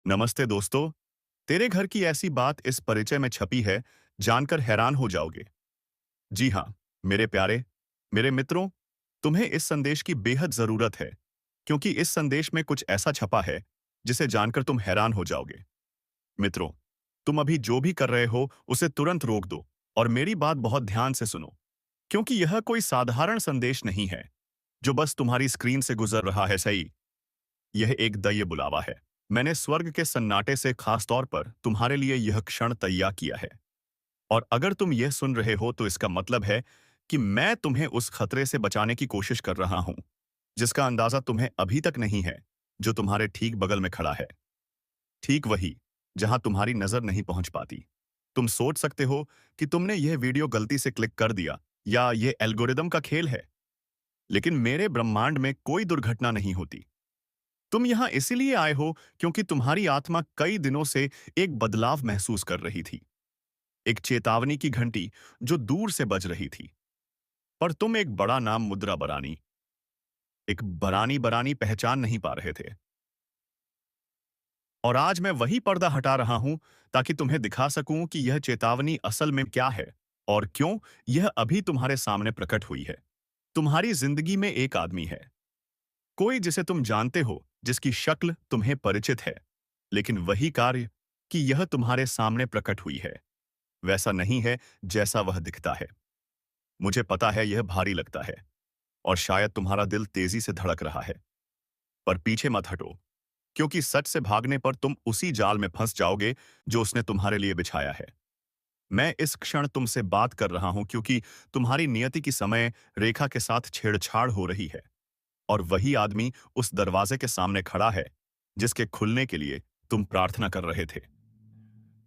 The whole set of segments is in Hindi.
नमस्ते दोस्तों। तेरे घर की ऐसी बात इस परिचय में छपी है, जानकर हैरान हो जाओगे। जी हाँ, मेरे प्यारे, मेरे मित्रों, तुम्हें इस संदेश की बेहद जरूरत है, क्योंकि इस संदेश में कुछ ऐसा छपा है, जिसे जानकर तुम हैरान हो जाओगे। मित्रों, तुम अभी जो भी कर रहे हो, उसे तुरंत रोक दो और मेरी बात बहुत ध्यान से सुनो, क्योंकि यह कोई साधारण संदेश नहीं है, जो बस तुम्हारी स्क्रीन से गुजर रहा है सही। यह एक दैवीय बुलावा है। मैंने स्वर्ग के सन्नाटे से खास तौर पर तुम्हारे लिए यह क्षण तैयार किया है। और अगर तुम यह सुन रहे हो तो इसका मतलब है कि मैं तुम्हें उस खतरे से बचाने की कोशिश कर रहा हूं, जिसका अंदाजा तुम्हें अभी तक नहीं है, जो तुम्हारे ठीक बगल में खड़ा है। ठीक वही, जहां तुम्हारी नजर नहीं पहुंच पाती। तुम सोच सकते हो कि तुमने यह वीडियो गलती से क्लिक कर दिया या यह एल्गोरिदम का खेल है, लेकिन मेरे ब्रह्मांड में कोई दुर्घटना नहीं होती। तुम यहां इसीलिए आए हो क्योंकि तुम्हारी आत्मा कई दिनों से एक बदलाव महसूस कर रही थी। एक चेतावनी की घंटी जो दूर से बज रही थी। पर तुम एक बड़ा नाम मुद्रा बरानी, एक बरानी बरानी पहचान नहीं पा रहे थे। और आज मैं वही पर्दा हटा रहा हूं ताकि तुम्हें दिखा सकूं कि यह चेतावनी असल में क्या है और क्यों यह अभी तुम्हारे सामने प्रकट हुई है। तुम्हारी जिंदगी में एक आदमी है, कोई जिसे तुम जानते हो, जिसकी शक्ल तुम्हें परिचित है, लेकिन वही कार्य कि यह तुम्हारे सामने प्रकट हुई है, वैसा नहीं है जैसा वह दिखता है। मुझे पता है यह भारी लगता है और शायद तुम्हारा दिल तेजी से धड़क रहा है, पर पीछे मत हटो, क्योंकि सच से भागने पर तुम उसी जाल में फंस जाओगे जो उसने तुम्हारे लिए बिछाया है। मैं इस क्षण तुमसे बात कर रहा हूं क्योंकि तुम्हारी नियति की समय रेखा के साथ छेड़छाड़ हो रही है, और वही आदमी उस दरवाजे के सामने खड़ा है, जिसके खुलने के लिए तुम प्रार्थना कर रहे थे।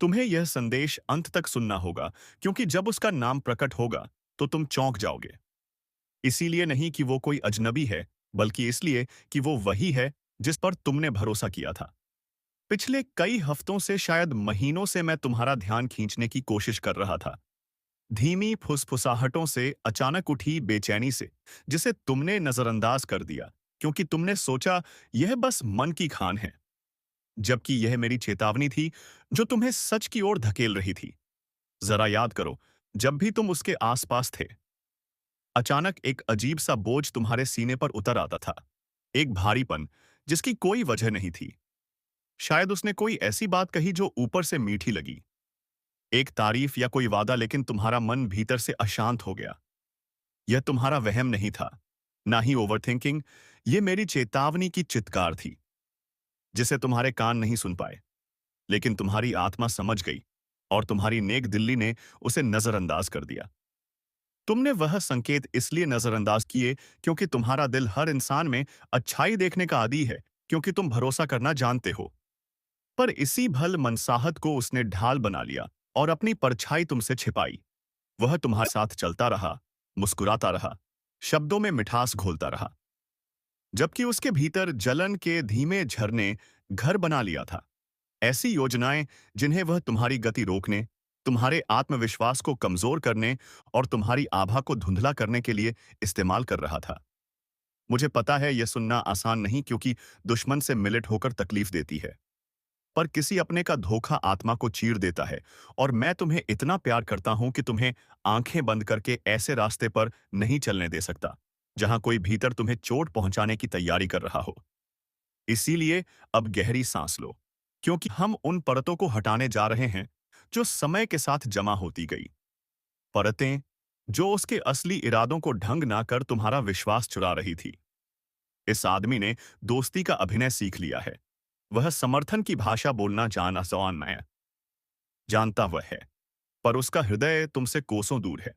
तुम्हें यह संदेश अंत तक सुनना होगा, क्योंकि जब उसका नाम प्रकट होगा तो तुम चौंक जाओगे। इसीलिए नहीं कि वो कोई अजनबी है, बल्कि इसलिए कि वो वही है जिस पर तुमने भरोसा किया था। पिछले कई हफ्तों से, शायद महीनों से, मैं तुम्हारा ध्यान खींचने की कोशिश कर रहा था। धीमी फुसफुसाहटों से, अचानक उठी बेचैनी से, जिसे तुमने नजरअंदाज कर दिया क्योंकि तुमने सोचा यह बस मन की खान है, जबकि यह मेरी चेतावनी थी जो तुम्हें सच की ओर धकेल रही थी। जरा याद करो, जब भी तुम उसके आसपास थे, अचानक एक अजीब सा बोझ तुम्हारे सीने पर उतर आता था। एक भारीपन जिसकी कोई वजह नहीं थी। शायद उसने कोई ऐसी बात कही जो ऊपर से मीठी लगी, एक तारीफ या कोई वादा, लेकिन तुम्हारा मन भीतर से अशांत हो गया। यह तुम्हारा वहम नहीं था, ना ही ओवरथिंकिंग। यह मेरी चेतावनी की चित्कार थी, जिसे तुम्हारे कान नहीं सुन पाए, लेकिन तुम्हारी आत्मा समझ गई, और तुम्हारी नेक दिल्ली ने उसे नजरअंदाज कर दिया। तुमने वह संकेत इसलिए नजरअंदाज किए क्योंकि तुम्हारा दिल हर इंसान में अच्छाई देखने का आदी है, क्योंकि तुम भरोसा करना जानते हो। पर इसी भल मनसाहत को उसने ढाल बना लिया और अपनी परछाई तुमसे छिपाई। वह तुम्हारे साथ चलता रहा, मुस्कुराता रहा, शब्दों में मिठास घोलता रहा, जबकि उसके भीतर जलन के धीमे झरने घर बना लिया था। ऐसी योजनाएं जिन्हें वह तुम्हारी गति रोकने, तुम्हारे आत्मविश्वास को कमजोर करने और तुम्हारी आभा को धुंधला करने के लिए इस्तेमाल कर रहा था। मुझे पता है यह सुनना आसान नहीं, क्योंकि दुश्मन से मिलिट होकर तकलीफ देती है, पर किसी अपने का धोखा आत्मा को चीर देता है। और मैं तुम्हें इतना प्यार करता हूं कि तुम्हें आंखें बंद करके ऐसे रास्ते पर नहीं चलने दे सकता, जहां कोई भीतर तुम्हें चोट पहुंचाने की तैयारी कर रहा हो। इसीलिए अब गहरी सांस लो, क्योंकि हम उन परतों को हटाने जा रहे हैं जो समय के साथ जमा होती गई। परतें जो उसके असली इरादों को ढंग ना कर तुम्हारा विश्वास चुरा रही थी। इस आदमी ने दोस्ती का अभिनय सीख लिया है। वह समर्थन की भाषा बोलना जानता वह है, पर उसका हृदय तुमसे कोसों दूर है।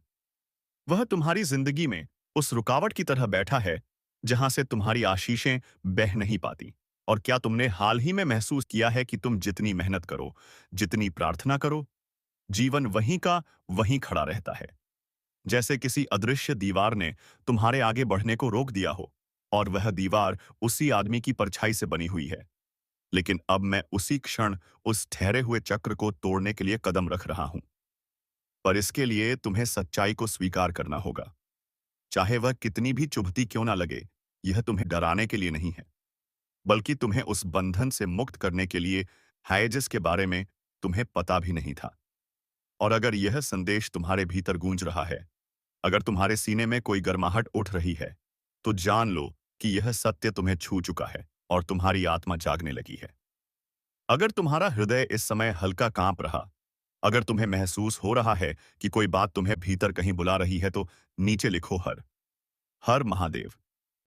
वह तुम्हारी जिंदगी में उस रुकावट की तरह बैठा है, जहां से तुम्हारी आशीषें बह नहीं पाती। और क्या तुमने हाल ही में महसूस किया है कि तुम जितनी मेहनत करो, जितनी प्रार्थना करो, जीवन वहीं का वहीं खड़ा रहता है, जैसे किसी अदृश्य दीवार ने तुम्हारे आगे बढ़ने को रोक दिया हो, और वह दीवार उसी आदमी की परछाई से बनी हुई है। लेकिन अब मैं उसी क्षण उस ठहरे हुए चक्र को तोड़ने के लिए कदम रख रहा हूं। पर इसके लिए तुम्हें सच्चाई को स्वीकार करना होगा, चाहे वह कितनी भी चुभती क्यों ना लगे। यह तुम्हें डराने के लिए नहीं है, बल्कि तुम्हें उस बंधन से मुक्त करने के लिए है जिसके बारे में तुम्हें पता भी नहीं था। और अगर यह संदेश तुम्हारे भीतर गूंज रहा है, अगर तुम्हारे सीने में कोई गर्माहट उठ रही है, तो जान लो कि यह सत्य तुम्हें छू चुका है और तुम्हारी आत्मा जागने लगी है। अगर तुम्हारा हृदय इस समय हल्का कांप रहा, अगर तुम्हें महसूस हो रहा है कि कोई बात तुम्हें भीतर कहीं बुला रही है, तो नीचे लिखो हर हर महादेव।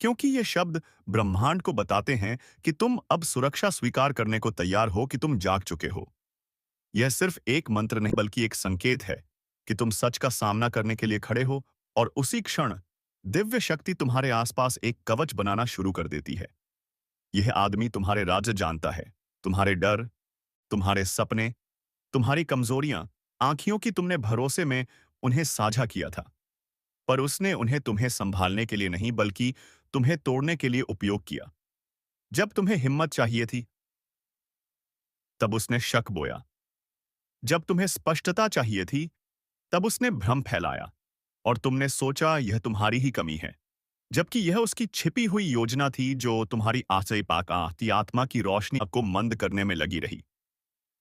क्योंकि ये शब्द ब्रह्मांड को बताते हैं कि तुम अब सुरक्षा स्वीकार करने को तैयार हो, कि तुम जाग चुके हो। यह सिर्फ एक मंत्र नहीं, बल्कि एक संकेत है कि तुम सच का सामना करने के लिए खड़े हो, और उसी क्षण दिव्य शक्ति तुम्हारे आसपास एक कवच बनाना शुरू कर देती है। यह आदमी तुम्हारे राज जानता है, तुम्हारे डर, तुम्हारे सपने, तुम्हारी कमजोरियां, आंखियों की तुमने भरोसे में उन्हें साझा किया था। पर उसने उन्हें तुम्हें संभालने के लिए नहीं, बल्कि तुम्हें तोड़ने के लिए उपयोग किया। जब तुम्हें हिम्मत चाहिए थी, तब उसने शक बोया। जब तुम्हें स्पष्टता चाहिए थी, तब उसने भ्रम फैलाया, और तुमने सोचा यह तुम्हारी ही कमी है। जबकि यह उसकी छिपी हुई योजना थी, जो तुम्हारी आशय पाती आत्मा की रोशनी को मंद करने में लगी रही।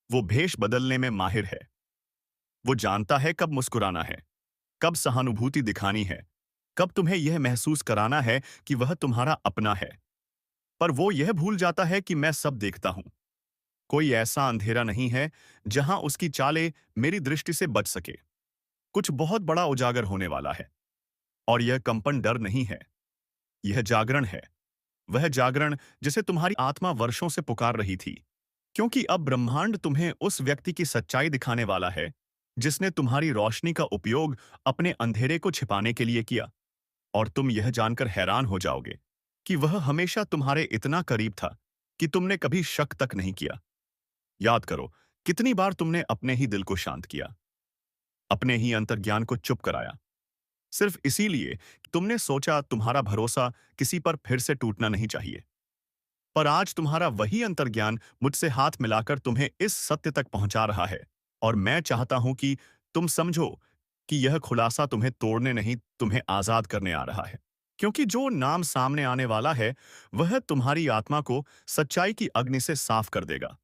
वो भेष बदलने में माहिर है। वो जानता है कब मुस्कुराना है, कब सहानुभूति दिखानी है, कब तुम्हें यह महसूस कराना है कि वह तुम्हारा अपना है। पर वो यह भूल जाता है कि मैं सब देखता हूं। कोई ऐसा अंधेरा नहीं है जहां उसकी चालें मेरी दृष्टि से बच सके। कुछ बहुत बड़ा उजागर होने वाला है। और यह कंपन डर नहीं है, यह जागरण है। वह जागरण जिसे तुम्हारी आत्मा वर्षों से पुकार रही थी। क्योंकि अब ब्रह्मांड तुम्हें उस व्यक्ति की सच्चाई दिखाने वाला है, जिसने तुम्हारी रोशनी का उपयोग अपने अंधेरे को छिपाने के लिए किया। और तुम यह जानकर हैरान हो जाओगे कि वह हमेशा तुम्हारे इतना करीब था कि तुमने कभी शक तक नहीं किया। याद करो, कितनी बार तुमने अपने ही दिल को शांत किया, अपने ही अंतर्ज्ञान को चुप कराया, सिर्फ इसीलिए कि तुमने सोचा तुम्हारा भरोसा किसी पर फिर से टूटना नहीं चाहिए। पर आज तुम्हारा वही अंतर्ज्ञान मुझसे हाथ मिलाकर तुम्हें इस सत्य तक पहुंचा रहा है। और मैं चाहता हूं कि तुम समझो कि यह खुलासा तुम्हें तोड़ने नहीं, तुम्हें आजाद करने आ रहा है। क्योंकि जो नाम सामने आने वाला है, वह तुम्हारी आत्मा को सच्चाई की अग्नि से साफ कर देगा।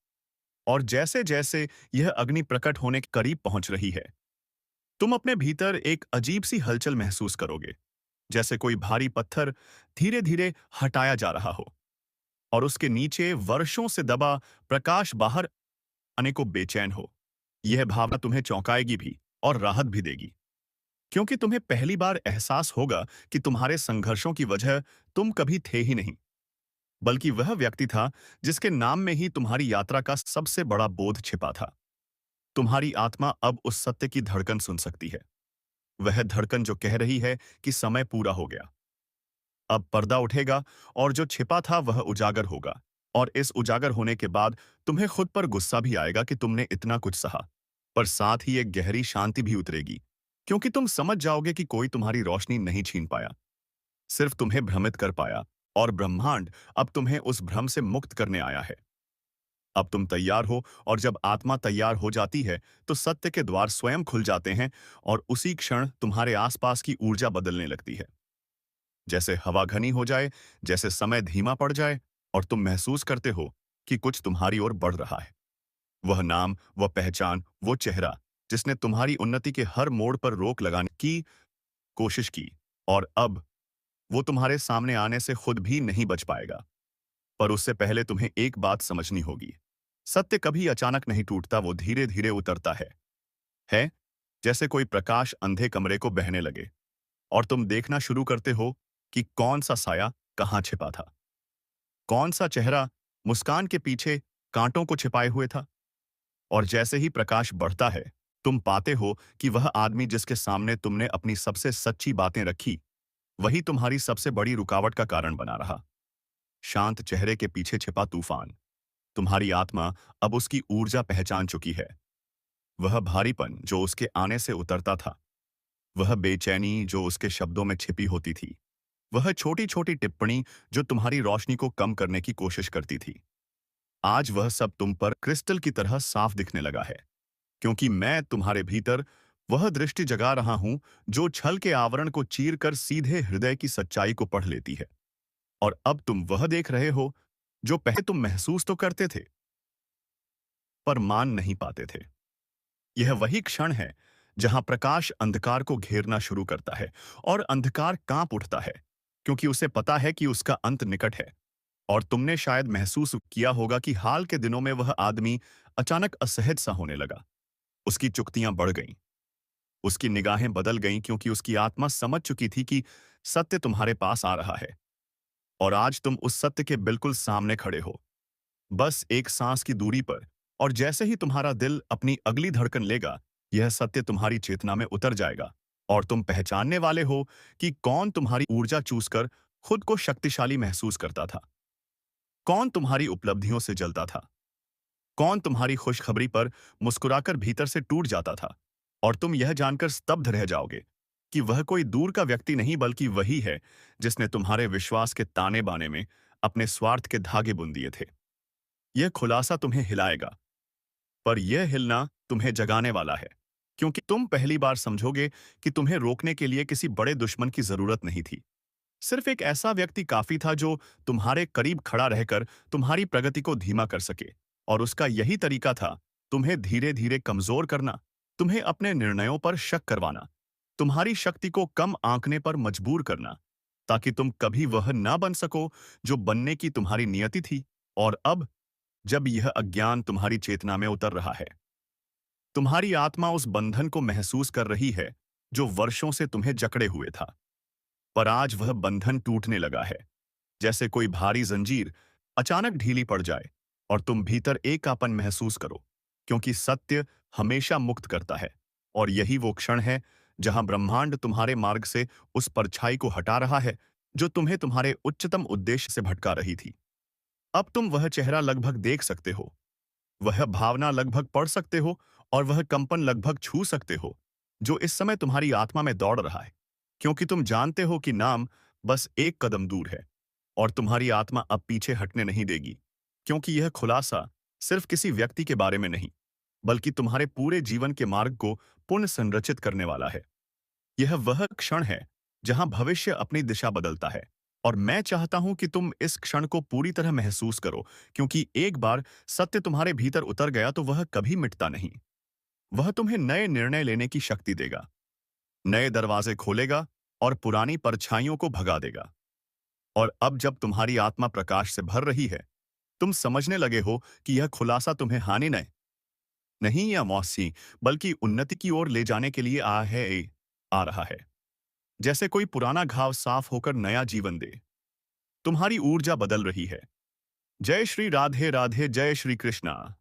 और जैसे जैसे यह अग्नि प्रकट होने के करीब पहुंच रही है, तुम अपने भीतर एक अजीब सी हलचल महसूस करोगे, जैसे कोई भारी पत्थर धीरे धीरे हटाया जा रहा हो, और उसके नीचे वर्षों से दबा प्रकाश बाहर आने को बेचैन हो। यह भावना तुम्हें चौंकाएगी भी और राहत भी देगी, क्योंकि तुम्हें पहली बार एहसास होगा कि तुम्हारे संघर्षों की वजह तुम कभी थे ही नहीं, बल्कि वह व्यक्ति था जिसके नाम में ही तुम्हारी यात्रा का सबसे बड़ा बोध छिपा था। तुम्हारी आत्मा अब उस सत्य की धड़कन सुन सकती है, वह धड़कन जो कह रही है कि समय पूरा हो गया। अब पर्दा उठेगा, और जो छिपा था वह उजागर होगा। और इस उजागर होने के बाद तुम्हें खुद पर गुस्सा भी आएगा कि तुमने इतना कुछ सहा, पर साथ ही एक गहरी शांति भी उतरेगी, क्योंकि तुम समझ जाओगे कि कोई तुम्हारी रोशनी नहीं छीन पाया, सिर्फ तुम्हें भ्रमित कर पाया। और ब्रह्मांड अब तुम्हें उस भ्रम से मुक्त करने आया है। अब तुम तैयार हो, और जब आत्मा तैयार हो जाती है, तो सत्य के द्वार स्वयं खुल जाते हैं, और उसी क्षण तुम्हारे आसपास की ऊर्जा बदलने लगती है। जैसे हवा घनी हो जाए, जैसे समय धीमा पड़ जाए, और तुम महसूस करते हो कि कुछ तुम्हारी ओर बढ़ रहा है। वह नाम, वह पहचान, वो चेहरा जिसने तुम्हारी उन्नति के हर मोड़ पर रोक लगाने की कोशिश की, और अब वो तुम्हारे सामने आने से खुद भी नहीं बच पाएगा। पर उससे पहले तुम्हें एक बात समझनी होगी। सत्य कभी अचानक नहीं टूटता, वो धीरे धीरे उतरता है जैसे कोई प्रकाश अंधे कमरे को बहने लगे, और तुम देखना शुरू करते हो कि कौन सा साया कहाँ छिपा था, कौन सा चेहरा मुस्कान के पीछे कांटों को छिपाए हुए था। और जैसे ही प्रकाश बढ़ता है, तुम पाते हो कि वह आदमी जिसके सामने तुमने अपनी सबसे सच्ची बातें रखी, वही तुम्हारी सबसे बड़ी रुकावट का कारण बना रहा। शांत चेहरे के पीछे छिपा तूफान। तुम्हारी आत्मा अब उसकी ऊर्जा पहचान चुकी है। वह भारीपन जो उसके आने से उतरता था, वह बेचैनी जो उसके शब्दों में छिपी होती थी, वह छोटी छोटी टिप्पणी जो तुम्हारी रोशनी को कम करने की कोशिश करती थी, आज वह सब तुम पर क्रिस्टल की तरह साफ दिखने लगा है। क्योंकि मैं तुम्हारे भीतर वह दृष्टि जगा रहा हूं, जो छल के आवरण को चीरकर सीधे हृदय की सच्चाई को पढ़ लेती है। और अब तुम वह देख रहे हो जो पहले तुम महसूस तो करते थे, पर मान नहीं पाते थे। यह वही क्षण है जहां प्रकाश अंधकार को घेरना शुरू करता है और अंधकार कांप उठता है, क्योंकि उसे पता है कि उसका अंत निकट है। और तुमने शायद महसूस किया होगा कि हाल के दिनों में वह आदमी अचानक असहज सा होने लगा। उसकी चुकतियां बढ़ गईं, उसकी निगाहें बदल गईं, क्योंकि उसकी आत्मा समझ चुकी थी कि सत्य तुम्हारे पास आ रहा है। और आज तुम उस सत्य के बिल्कुल सामने खड़े हो, बस एक सांस की दूरी पर। और जैसे ही तुम्हारा दिल अपनी अगली धड़कन लेगा, यह सत्य तुम्हारी चेतना में उतर जाएगा और तुम पहचानने वाले हो कि कौन तुम्हारी ऊर्जा चूसकर खुद को शक्तिशाली महसूस करता था, कौन तुम्हारी उपलब्धियों से जलता था, कौन तुम्हारी खुशखबरी पर मुस्कुराकर भीतर से टूट जाता था। और तुम यह जानकर स्तब्ध रह जाओगे कि वह कोई दूर का व्यक्ति नहीं, बल्कि वही है जिसने तुम्हारे विश्वास के ताने बाने में अपने स्वार्थ के धागे बुन दिए थे। यह खुलासा तुम्हें हिलाएगा, पर यह हिलना तुम्हें जगाने वाला है, क्योंकि तुम पहली बार समझोगे कि तुम्हें रोकने के लिए किसी बड़े दुश्मन की जरूरत नहीं थी। सिर्फ एक ऐसा व्यक्ति काफी था जो तुम्हारे करीब खड़ा रहकर तुम्हारी प्रगति को धीमा कर सके। और उसका यही तरीका था, तुम्हें धीरे धीरे कमजोर करना, तुम्हें अपने निर्णयों पर शक करवाना, तुम्हारी शक्ति को कम आंकने पर मजबूर करना, ताकि तुम कभी वह ना बन सको जो बनने की तुम्हारी नियति थी। और अब जब यह अज्ञान तुम्हारी चेतना में उतर रहा है, तुम्हारी आत्मा उस बंधन को महसूस कर रही है जो वर्षों से तुम्हें जकड़े हुए था। पर आज वह बंधन टूटने लगा है, जैसे कोई भारी जंजीर अचानक ढीली पड़ जाए और तुम भीतर एकापन महसूस करो, क्योंकि सत्य हमेशा मुक्त करता है। और यही वो क्षण है जहां ब्रह्मांड तुम्हारे मार्ग से उस परछाई को हटा रहा है जो तुम्हें तुम्हारे उच्चतम उद्देश्य से भटका रही थी। अब तुम वह चेहरा लगभग देख सकते हो, वह भावना लगभग पढ़ सकते हो और वह कंपन लगभग छू सकते हो जो इस समय तुम्हारी आत्मा में दौड़ रहा है, क्योंकि तुम जानते हो कि नाम बस एक कदम दूर है। और तुम्हारी आत्मा अब पीछे हटने नहीं देगी, क्योंकि यह खुलासा सिर्फ किसी व्यक्ति के बारे में नहीं, बल्कि तुम्हारे पूरे जीवन के मार्ग को पुनर्संरचित करने वाला है। यह वह क्षण है जहां भविष्य अपनी दिशा बदलता है। और मैं चाहता हूं कि तुम इस क्षण को पूरी तरह महसूस करो, क्योंकि एक बार सत्य तुम्हारे भीतर उतर गया तो वह कभी मिटता नहीं। वह तुम्हें नए निर्णय लेने की शक्ति देगा, नए दरवाजे खोलेगा और पुरानी परछाइयों को भगा देगा। और अब जब तुम्हारी आत्मा प्रकाश से भर रही है, तुम समझने लगे हो कि यह खुलासा तुम्हें हानि नहीं नहीं या मौसी, बल्कि उन्नति की ओर ले जाने के लिए आ रहा है। जैसे कोई पुराना घाव साफ होकर नया जीवन दे, तुम्हारी ऊर्जा बदल रही है। जय श्री राधे राधे, जय श्री कृष्णा।